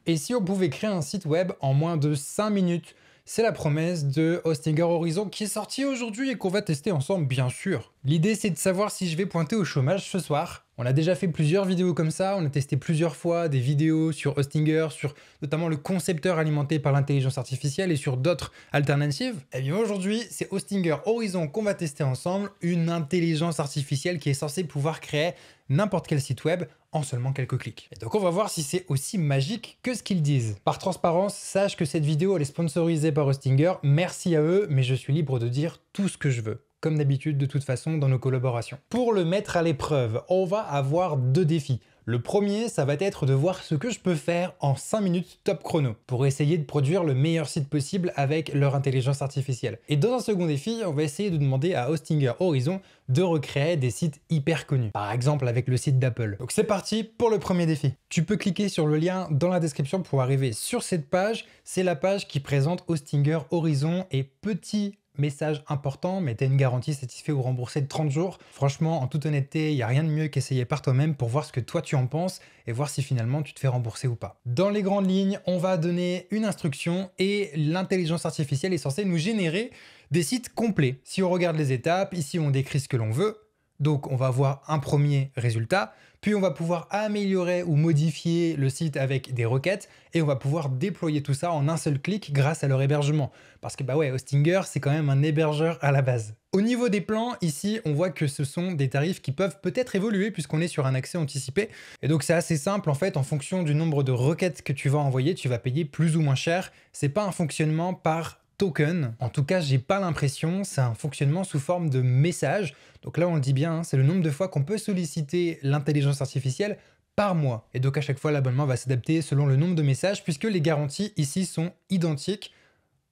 Et si on pouvait créer un site web en moins de 5 minutes? C'est la promesse de Hostinger Horizon qui est sortie aujourd'hui et qu'on va tester ensemble, bien sûr. L'idée, c'est de savoir si je vais pointer au chômage ce soir. On a déjà fait plusieurs vidéos comme ça, on a testé plusieurs fois des vidéos sur Hostinger, sur notamment le concepteur alimenté par l'intelligence artificielle et sur d'autres alternatives. Et bien aujourd'hui, c'est Hostinger Horizon qu'on va tester ensemble, une intelligence artificielle qui est censée pouvoir créer n'importe quel site web en seulement quelques clics. Et donc on va voir si c'est aussi magique que ce qu'ils disent. Par transparence, sache que cette vidéo elle est sponsorisée par Hostinger, merci à eux, mais je suis libre de dire tout ce que je veux. Comme d'habitude de toute façon dans nos collaborations. Pour le mettre à l'épreuve, on va avoir deux défis. Le premier, ça va être de voir ce que je peux faire en 5 minutes top chrono pour essayer de produire le meilleur site possible avec leur intelligence artificielle. Et dans un second défi, on va essayer de demander à Hostinger Horizon de recréer des sites hyper connus. Par exemple avec le site d'Apple. Donc c'est parti pour le premier défi. Tu peux cliquer sur le lien dans la description pour arriver sur cette page. C'est la page qui présente Hostinger Horizon et petit message important, mais tu as une garantie satisfait ou remboursé de 30 jours. Franchement, en toute honnêteté, il n'y a rien de mieux qu'essayer par toi-même pour voir ce que toi tu en penses et voir si finalement tu te fais rembourser ou pas. Dans les grandes lignes, on va donner une instruction et l'intelligence artificielle est censée nous générer des sites complets. Si on regarde les étapes, ici on décrit ce que l'on veut. Donc on va avoir un premier résultat, puis on va pouvoir améliorer ou modifier le site avec des requêtes et on va pouvoir déployer tout ça en un seul clic grâce à leur hébergement. Parce que bah ouais, Hostinger c'est quand même un hébergeur à la base. Au niveau des plans, ici on voit que ce sont des tarifs qui peuvent peut-être évoluer puisqu'on est sur un accès anticipé. Et donc c'est assez simple en fait, en fonction du nombre de requêtes que tu vas envoyer, tu vas payer plus ou moins cher. C'est pas un fonctionnement par token. En tout cas, j'ai pas l'impression, c'est un fonctionnement sous forme de message. Donc là, on le dit bien, hein, c'est le nombre de fois qu'on peut solliciter l'intelligence artificielle par mois. Et donc à chaque fois, l'abonnement va s'adapter selon le nombre de messages puisque les garanties ici sont identiques.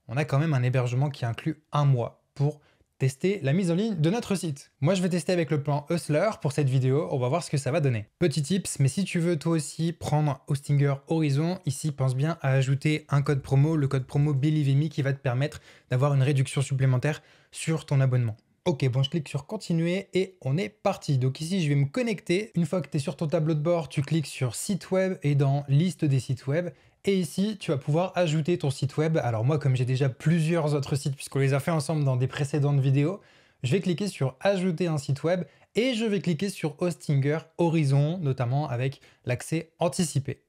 On a quand même un hébergement qui inclut un mois pour tester la mise en ligne de notre site. Moi, je vais tester avec le plan Hustler pour cette vidéo. On va voir ce que ça va donner. Petit tips, mais si tu veux toi aussi prendre Hostinger Horizon, ici, pense bien à ajouter un code promo, le code promo BeliveMe qui va te permettre d'avoir une réduction supplémentaire sur ton abonnement. Ok, bon, je clique sur continuer et on est parti. Donc ici, je vais me connecter. Une fois que tu es sur ton tableau de bord, tu cliques sur site web et dans liste des sites web. Et ici, tu vas pouvoir ajouter ton site web. Alors moi, comme j'ai déjà plusieurs autres sites, puisqu'on les a fait ensemble dans des précédentes vidéos, je vais cliquer sur ajouter un site web et je vais cliquer sur Hostinger Horizon, notamment avec l'accès anticipé.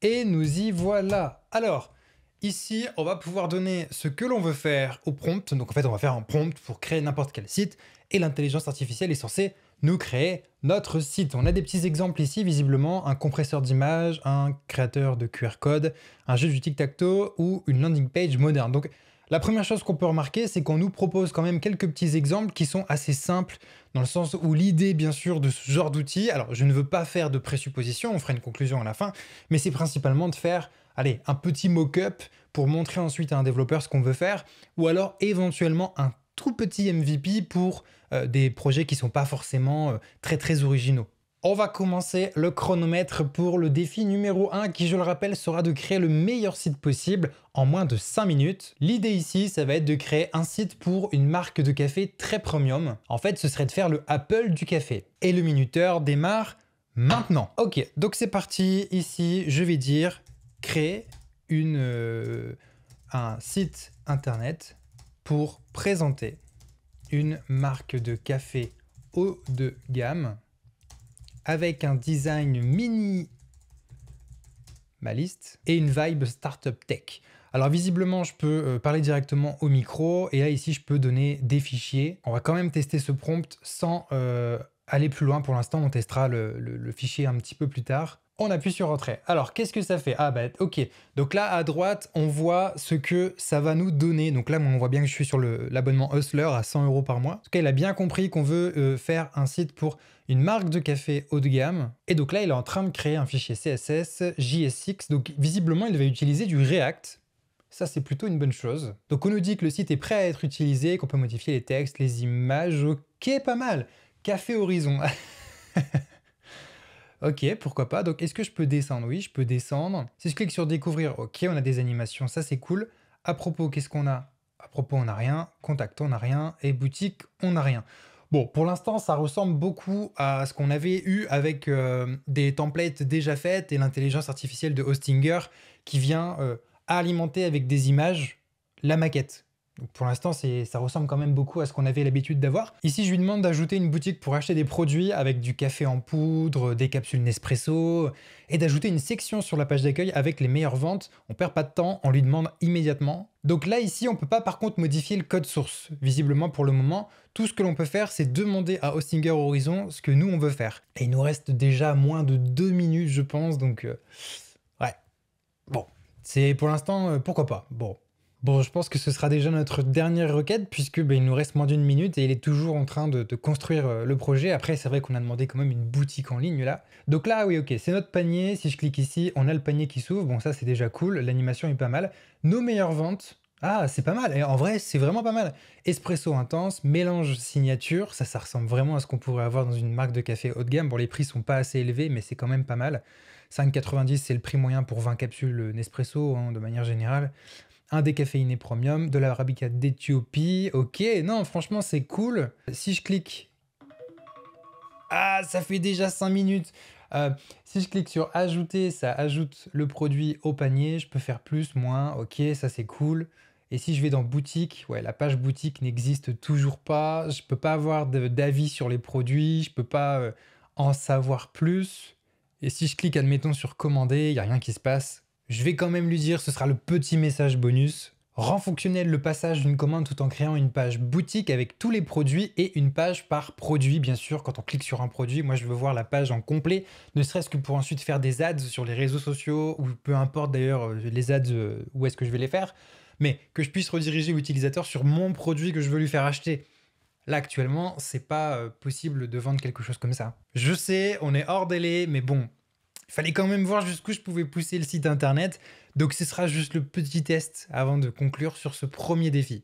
Et nous y voilà. Alors, ici, on va pouvoir donner ce que l'on veut faire au prompt. Donc en fait, on va faire un prompt pour créer n'importe quel site et l'intelligence artificielle est censée nous créer notre site. On a des petits exemples ici, visiblement, un compresseur d'images, un créateur de QR code, un jeu du tic-tac-toe ou une landing page moderne. Donc la première chose qu'on peut remarquer, c'est qu'on nous propose quand même quelques petits exemples qui sont assez simples, dans le sens où l'idée, bien sûr, de ce genre d'outil, alors je ne veux pas faire de présupposition, on fera une conclusion à la fin, mais c'est principalement de faire, allez, un petit mock-up pour montrer ensuite à un développeur ce qu'on veut faire, ou alors éventuellement un tout petit MVP pour des projets qui ne sont pas forcément très originaux. On va commencer le chronomètre pour le défi numéro 1 qui, je le rappelle, sera de créer le meilleur site possible en moins de 5 minutes. L'idée ici, ça va être de créer un site pour une marque de café très premium. En fait, ce serait de faire le Apple du café. Et le minuteur démarre maintenant. Ok, donc c'est parti. Ici, je vais dire créer un site internet pour présenter une marque de café haut de gamme avec un design minimaliste et une vibe startup tech. Alors visiblement, je peux parler directement au micro et là ici, je peux donner des fichiers. On va quand même tester ce prompt sans aller plus loin. Pour l'instant, on testera le fichier un petit peu plus tard. On appuie sur Entrée. Alors, qu'est-ce que ça fait? Ah bah ok. Donc là, à droite, on voit ce que ça va nous donner. Donc là, on voit bien que je suis sur l'abonnement Hustler à 100 € par mois. En tout cas, il a bien compris qu'on veut faire un site pour une marque de café haut de gamme. Et donc là, il est en train de créer un fichier CSS JS6. Donc visiblement, il va utiliser du React. Ça, c'est plutôt une bonne chose. Donc on nous dit que le site est prêt à être utilisé, qu'on peut modifier les textes, les images. Ok, pas mal. Café Horizon. Ok, pourquoi pas. Donc, est-ce que je peux descendre? Oui, je peux descendre. Si je clique sur découvrir, ok, on a des animations, ça c'est cool. À propos, qu'est-ce qu'on a? À propos, on n'a rien. Contact, on n'a rien. Et boutique, on n'a rien. Bon, pour l'instant, ça ressemble beaucoup à ce qu'on avait eu avec des templates déjà faites et l'intelligence artificielle de Hostinger qui vient alimenter avec des images la maquette. Donc pour l'instant, ça ressemble quand même beaucoup à ce qu'on avait l'habitude d'avoir. Ici, je lui demande d'ajouter une boutique pour acheter des produits avec du café en poudre, des capsules Nespresso, et d'ajouter une section sur la page d'accueil avec les meilleures ventes. On perd pas de temps, on lui demande immédiatement. Donc là, ici, on peut pas par contre modifier le code source. Visiblement, pour le moment, tout ce que l'on peut faire, c'est demander à Hostinger Horizon ce que nous, on veut faire. Et il nous reste déjà moins de 2 minutes, je pense, donc ouais. Bon, c'est pour l'instant, pourquoi pas. Bon, je pense que ce sera déjà notre dernière requête puisque il nous reste moins d'une minute et il est toujours en train de construire le projet. Après, c'est vrai qu'on a demandé quand même une boutique en ligne là. Donc là, oui, ok, c'est notre panier. Si je clique ici, on a le panier qui s'ouvre. Bon, ça, c'est déjà cool. L'animation est pas mal. Nos meilleures ventes. Ah, c'est pas mal. Et en vrai, c'est vraiment pas mal. Espresso intense, mélange signature. Ça ressemble vraiment à ce qu'on pourrait avoir dans une marque de café haut de gamme. Bon, les prix sont pas assez élevés, mais c'est quand même pas mal. 5,90, c'est le prix moyen pour 20 capsules Nespresso, hein, de manière générale. Un décaféiné premium, de l'arabica d'Éthiopie. Ok, non, franchement, c'est cool. Si je clique... Ah, ça fait déjà 5 minutes. Si je clique sur ajouter, ça ajoute le produit au panier. Je peux faire plus, moins. Ok, ça c'est cool. Et si je vais dans boutique, ouais, la page boutique n'existe toujours pas. Je peux pas avoir d'avis sur les produits. Je peux pas en savoir plus. Et si je clique, admettons, sur commander, il n'y a rien qui se passe. Je vais quand même lui dire, ce sera le petit message bonus. Rend fonctionnel le passage d'une commande tout en créant une page boutique avec tous les produits et une page par produit, bien sûr. Quand on clique sur un produit, moi je veux voir la page en complet, ne serait-ce que pour ensuite faire des ads sur les réseaux sociaux ou peu importe d'ailleurs les ads, où est-ce que je vais les faire, mais que je puisse rediriger l'utilisateur sur mon produit que je veux lui faire acheter. Là, actuellement, c'est pas possible de vendre quelque chose comme ça. Je sais, on est hors délai, mais bon, il fallait quand même voir jusqu'où je pouvais pousser le site internet, donc ce sera juste le petit test avant de conclure sur ce premier défi.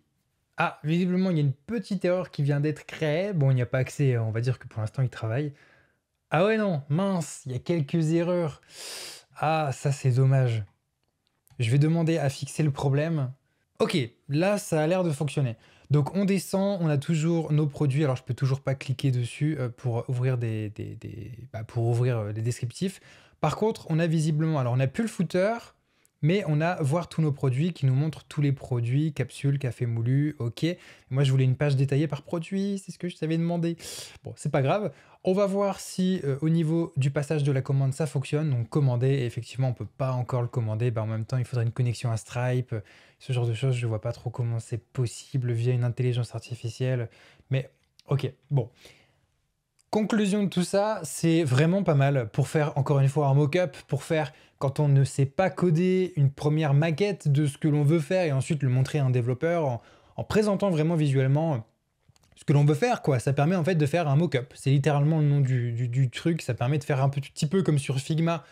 Ah, visiblement, il y a une petite erreur qui vient d'être créée. Bon, il n'y a pas accès, on va dire que pour l'instant, il travaille. Ah ouais, non, mince, il y a quelques erreurs. Ah, ça, c'est dommage. Je vais demander à fixer le problème. Ok, là, ça a l'air de fonctionner. Donc, on descend, on a toujours nos produits. Alors, je peux toujours pas cliquer dessus pour ouvrir pour ouvrir les descriptifs. Par contre, on a visiblement, alors on n'a plus le footer, mais on a voir tous nos produits qui nous montrent tous les produits, capsules, café moulu, ok. Moi, je voulais une page détaillée par produit, c'est ce que je t'avais demandé. Bon, c'est pas grave. On va voir si au niveau du passage de la commande, ça fonctionne. Donc, commander, et effectivement, on peut pas encore le commander. En même temps, il faudrait une connexion à Stripe, ce genre de choses. Je vois pas trop comment c'est possible via une intelligence artificielle. Mais, ok, bon. Conclusion de tout ça, c'est vraiment pas mal pour faire encore une fois un mock-up, pour faire, quand on ne sait pas coder, une première maquette de ce que l'on veut faire et ensuite le montrer à un développeur en présentant vraiment visuellement ce que l'on veut faire, quoi. Ça permet en fait de faire un mock-up. C'est littéralement le nom du truc. Ça permet de faire un petit peu comme sur Figma,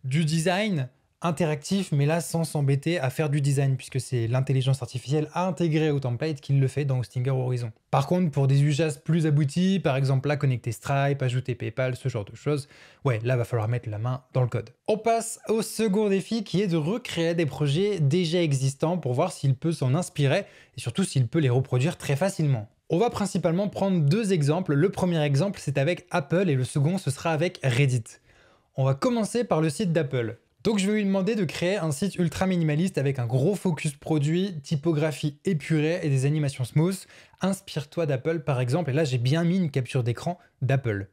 du design interactif, mais là sans s'embêter à faire du design, puisque c'est l'intelligence artificielle intégrée au template qui le fait dans Hostinger Horizon. Par contre, pour des usages plus aboutis, par exemple là, connecter Stripe, ajouter PayPal, ce genre de choses, ouais, là, va falloir mettre la main dans le code. On passe au second défi, qui est de recréer des projets déjà existants pour voir s'il peut s'en inspirer, et surtout s'il peut les reproduire très facilement. On va principalement prendre deux exemples. Le premier exemple, c'est avec Apple, et le second, ce sera avec Reddit. On va commencer par le site d'Apple. Donc je vais lui demander de créer un site ultra minimaliste avec un gros focus produit, typographie épurée et des animations smooth. Inspire-toi d'Apple par exemple, et là j'ai bien mis une capture d'écran d'Apple.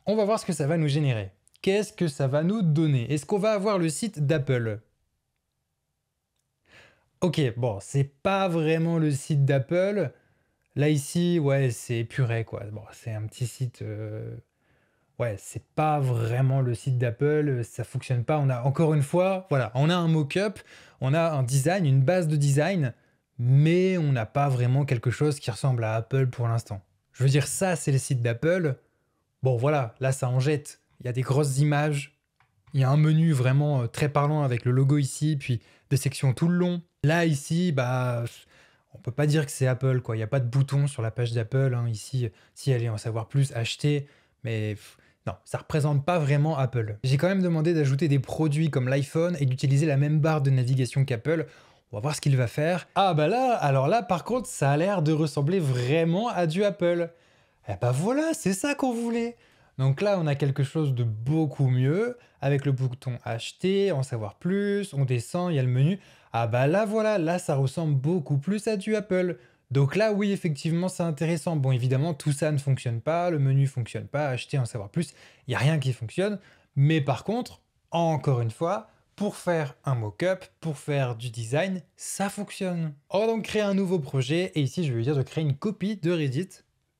On va voir ce que ça va nous générer. Qu'est-ce que ça va nous donner? Est-ce qu'on va avoir le site d'Apple? Ok, bon, c'est pas vraiment le site d'Apple. Là ici, ouais, c'est épuré quoi. Bon, c'est un petit site... Ouais, c'est pas vraiment le site d'Apple, ça fonctionne pas. On a encore une fois, voilà, on a un mock-up, on a un design, une base de design, mais on n'a pas vraiment quelque chose qui ressemble à Apple pour l'instant. Je veux dire, ça, c'est le site d'Apple. Bon, voilà, là, ça en jette. Il y a des grosses images, il y a un menu vraiment très parlant avec le logo ici, puis des sections tout le long. Là, ici, on peut pas dire que c'est Apple, quoi. Il n'y a pas de bouton sur la page d'Apple, hein. Ici, si allez en savoir plus, acheter, mais... Non, ça représente pas vraiment Apple. J'ai quand même demandé d'ajouter des produits comme l'iPhone et d'utiliser la même barre de navigation qu'Apple. On va voir ce qu'il va faire. Ah bah là, alors là par contre, ça a l'air de ressembler vraiment à du Apple. Eh ben voilà, c'est ça qu'on voulait. Donc là, on a quelque chose de beaucoup mieux, avec le bouton acheter, en savoir plus, on descend, il y a le menu. Ah bah là voilà, là ça ressemble beaucoup plus à du Apple. Donc là oui, effectivement, c'est intéressant. Bon, évidemment, tout ça ne fonctionne pas, le menu fonctionne pas, acheter, en savoir plus, il n'y a rien qui fonctionne. Mais par contre, encore une fois, pour faire un mock-up, pour faire du design, ça fonctionne. On va donc créer un nouveau projet, et ici je vais lui dire de créer une copie de Reddit.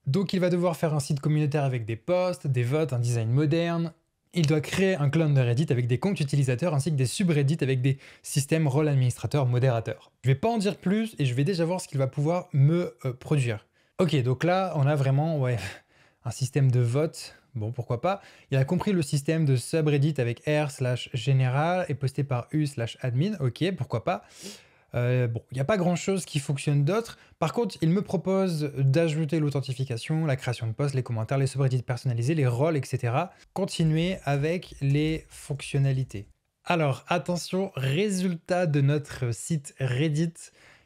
Donc il va devoir faire un site communautaire avec des posts, des votes, un design moderne. Il doit créer un clone de Reddit avec des comptes utilisateurs ainsi que des subreddits avec des systèmes rôle administrateur modérateur. Je vais pas en dire plus et je vais déjà voir ce qu'il va pouvoir me produire. Ok, donc là on a vraiment un système de vote. Bon, pourquoi pas. Il a compris le système de subreddit avec r/général et posté par u/admin. Ok, pourquoi pas. Bon, il n'y a pas grand-chose qui fonctionne d'autre. Par contre, il me propose d'ajouter l'authentification, la création de posts, les commentaires, les subreddits personnalisés, les rôles, etc. Continuer avec les fonctionnalités. Alors, attention, résultat de notre site Reddit.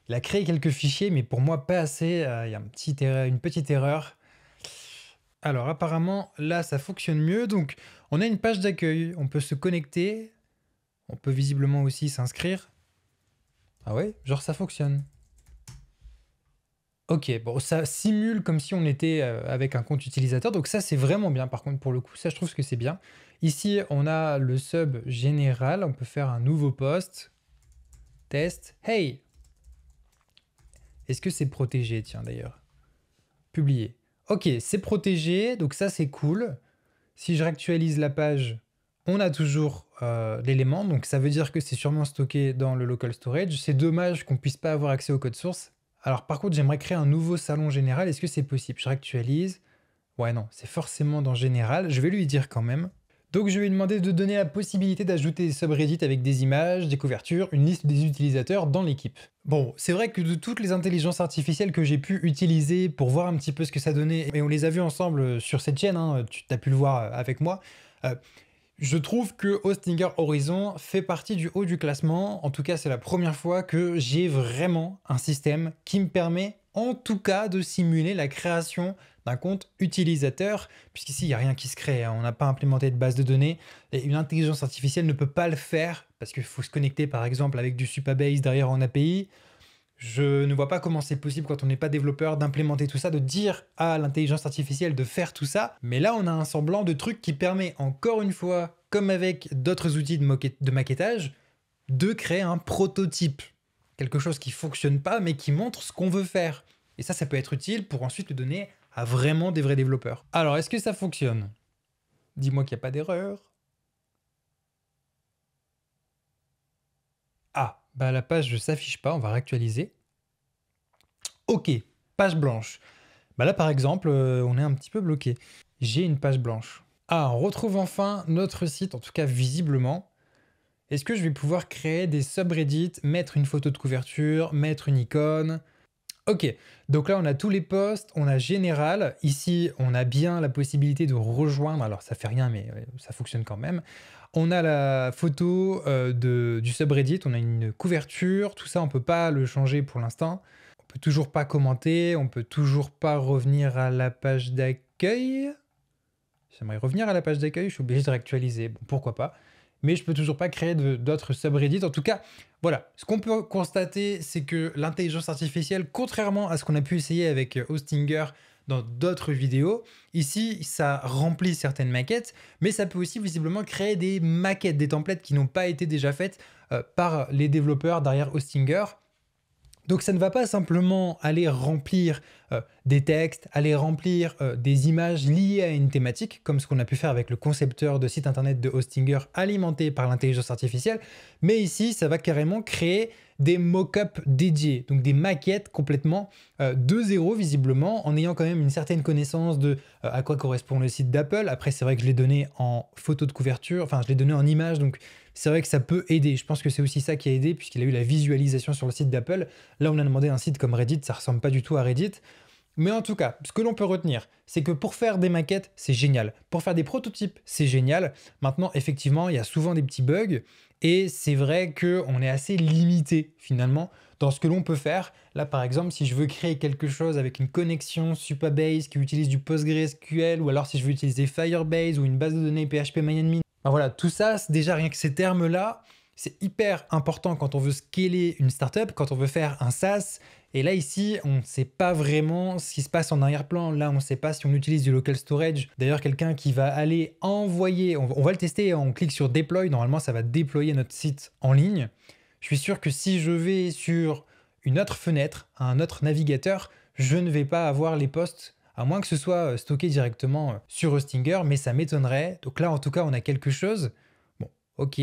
Il a créé quelques fichiers, mais pour moi, pas assez. Il y a une petite erreur. Alors, apparemment, là, ça fonctionne mieux. Donc, on a une page d'accueil. On peut se connecter. On peut visiblement aussi s'inscrire. Ah ouais? Genre ça fonctionne. Ok, bon, ça simule comme si on était avec un compte utilisateur, donc ça c'est vraiment bien par contre pour le coup, ça je trouve que c'est bien. Ici on a le sub général, on peut faire un nouveau post, test, hey! Est-ce que c'est protégé, tiens d'ailleurs? Publier. Ok, c'est protégé, donc ça c'est cool. Si je réactualise la page, on a toujours l'élément, donc ça veut dire que c'est sûrement stocké dans le local storage. C'est dommage qu'on puisse pas avoir accès au code source. Alors par contre, j'aimerais créer un nouveau salon général. Est-ce que c'est possible? Je réactualise. Ouais, non, c'est forcément dans général. Je vais lui dire quand même. Donc je vais lui demander de donner la possibilité d'ajouter des subreddits avec des images, des couvertures, une liste des utilisateurs dans l'équipe. Bon, c'est vrai que de toutes les intelligences artificielles que j'ai pu utiliser pour voir un petit peu ce que ça donnait, et on les a vues ensemble sur cette chaîne, hein, tu as pu le voir avec moi, je trouve que Hostinger Horizon fait partie du haut du classement. En tout cas, c'est la première fois que j'ai vraiment un système qui me permet, en tout cas, de simuler la création d'un compte utilisateur, puisqu'ici, il n'y a rien qui se crée. On n'a pas implémenté de base de données. Et une intelligence artificielle ne peut pas le faire, parce qu'il faut se connecter, par exemple, avec du Supabase derrière en API. Je ne vois pas comment c'est possible quand on n'est pas développeur d'implémenter tout ça, de dire à l'intelligence artificielle de faire tout ça. Mais là, on a un semblant de truc qui permet, encore une fois, comme avec d'autres outils de maquettage, de créer un prototype. Quelque chose qui ne fonctionne pas, mais qui montre ce qu'on veut faire. Et ça peut être utile pour ensuite le donner à vraiment des vrais développeurs. Alors, est-ce que ça fonctionne? Dis-moi qu'il n'y a pas d'erreur. Ah, bah la page ne s'affiche pas, on va réactualiser. Ok, page blanche. Bah là par exemple, on est un petit peu bloqué. J'ai une page blanche. Ah, on retrouve enfin notre site, en tout cas visiblement. Est-ce que je vais pouvoir créer des subreddits, mettre une photo de couverture, mettre une icône? Ok, donc là on a tous les posts, on a général. Ici on a bien la possibilité de rejoindre, alors ça fait rien mais ça fonctionne quand même. On a la photo du subreddit, on a une couverture, tout ça on peut pas le changer pour l'instant. On peut toujours pas commenter, on peut toujours pas revenir à la page d'accueil. J'aimerais revenir à la page d'accueil, je suis obligé de réactualiser, bon pourquoi pas. Mais je peux toujours pas créer d'autres subreddits. En tout cas, voilà. Ce qu'on peut constater, c'est que l'intelligence artificielle, contrairement à ce qu'on a pu essayer avec Hostinger dans d'autres vidéos, ici, ça remplit certaines maquettes, mais ça peut aussi visiblement créer des maquettes, des templates qui n'ont pas été déjà faites par les développeurs derrière Hostinger. Donc ça ne va pas simplement aller remplir des textes, aller remplir des images liées à une thématique, comme ce qu'on a pu faire avec le concepteur de site internet de Hostinger alimenté par l'intelligence artificielle, mais ici ça va carrément créer des mock-ups dédiés, donc des maquettes complètement de zéro visiblement, en ayant quand même une certaine connaissance de à quoi correspond le site d'Apple. Après c'est vrai que je l'ai donné en photo de couverture, enfin je l'ai donné en image, donc c'est vrai que ça peut aider. Je pense que c'est aussi ça qui a aidé, puisqu'il a eu la visualisation sur le site d'Apple. Là on a demandé un site comme Reddit, ça ressemble pas du tout à Reddit. Mais en tout cas, ce que l'on peut retenir, c'est que pour faire des maquettes, c'est génial. Pour faire des prototypes, c'est génial. Maintenant, effectivement, il y a souvent des petits bugs. Et c'est vrai qu'on est assez limité finalement dans ce que l'on peut faire. Là par exemple, si je veux créer quelque chose avec une connexion Supabase qui utilise du PostgreSQL, ou alors si je veux utiliser Firebase ou une base de données PHP-MyAdmin, ben voilà, tout ça, déjà rien que ces termes-là, c'est hyper important quand on veut scaler une startup, quand on veut faire un SaaS. Et là, ici, on ne sait pas vraiment ce qui se passe en arrière-plan. Là, on ne sait pas si on utilise du local storage. D'ailleurs, quelqu'un qui va aller envoyer, on va le tester, on clique sur Deploy. Normalement, ça va déployer notre site en ligne. Je suis sûr que si je vais sur une autre fenêtre, un autre navigateur, je ne vais pas avoir les posts, à moins que ce soit stocké directement sur Hostinger, mais ça m'étonnerait. Donc là, en tout cas, on a quelque chose. Bon, ok.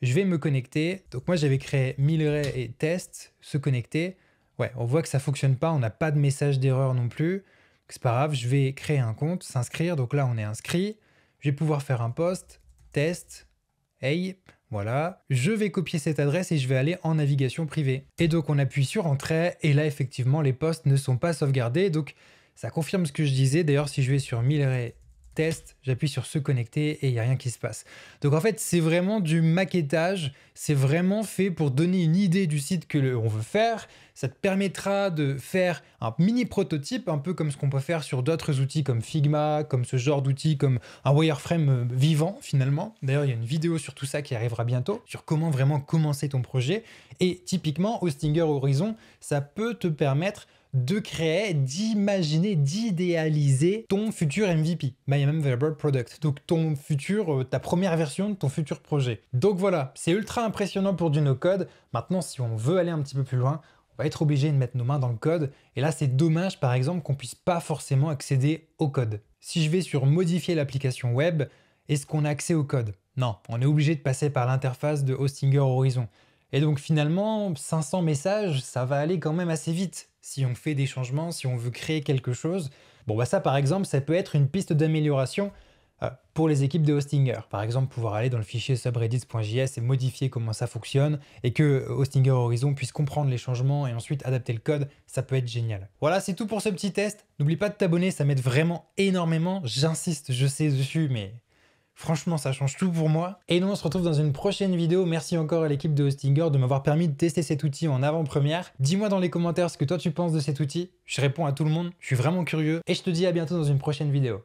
Je vais me connecter. Donc moi, j'avais créé Mileray et test, se connecter. Ouais, on voit que ça fonctionne pas, on n'a pas de message d'erreur non plus. C'est pas grave, je vais créer un compte, s'inscrire. Donc là, on est inscrit. Je vais pouvoir faire un post, test, hey, voilà. Je vais copier cette adresse et je vais aller en navigation privée. Et donc, on appuie sur Entrée. Et là, effectivement, les posts ne sont pas sauvegardés. Donc, ça confirme ce que je disais. D'ailleurs, si je vais sur Mileray test, j'appuie sur se connecter et il n'y a rien qui se passe. Donc en fait, c'est vraiment du maquettage, c'est vraiment fait pour donner une idée du site que on veut faire. Ça te permettra de faire un mini prototype, un peu comme ce qu'on peut faire sur d'autres outils comme Figma, comme ce genre d'outils, comme un wireframe vivant finalement. D'ailleurs, il y a une vidéo sur tout ça qui arrivera bientôt, sur comment vraiment commencer ton projet. Et typiquement, Hostinger Horizon, ça peut te permettre de créer, d'imaginer, d'idéaliser ton futur MVP, Minimum Viable Product, donc ton futur, ta première version de ton futur projet. Donc voilà, c'est ultra impressionnant pour du no-code. Maintenant, si on veut aller un petit peu plus loin, on va être obligé de mettre nos mains dans le code. Et là, c'est dommage, par exemple, qu'on puisse pas forcément accéder au code. Si je vais sur modifier l'application web, est-ce qu'on a accès au code? Non, on est obligé de passer par l'interface de Hostinger Horizon. Et donc finalement, 500 messages, ça va aller quand même assez vite. Si on fait des changements, si on veut créer quelque chose. Bon bah ça par exemple, ça peut être une piste d'amélioration pour les équipes de Hostinger. Par exemple, pouvoir aller dans le fichier subreddits.js et modifier comment ça fonctionne et que Hostinger Horizon puisse comprendre les changements et ensuite adapter le code, ça peut être génial. Voilà, c'est tout pour ce petit test. N'oublie pas de t'abonner, ça m'aide vraiment énormément. J'insiste, je sais dessus, mais franchement, ça change tout pour moi. Et nous, on se retrouve dans une prochaine vidéo. Merci encore à l'équipe de Hostinger de m'avoir permis de tester cet outil en avant-première. Dis-moi dans les commentaires ce que toi tu penses de cet outil. Je réponds à tout le monde, je suis vraiment curieux. Et je te dis à bientôt dans une prochaine vidéo.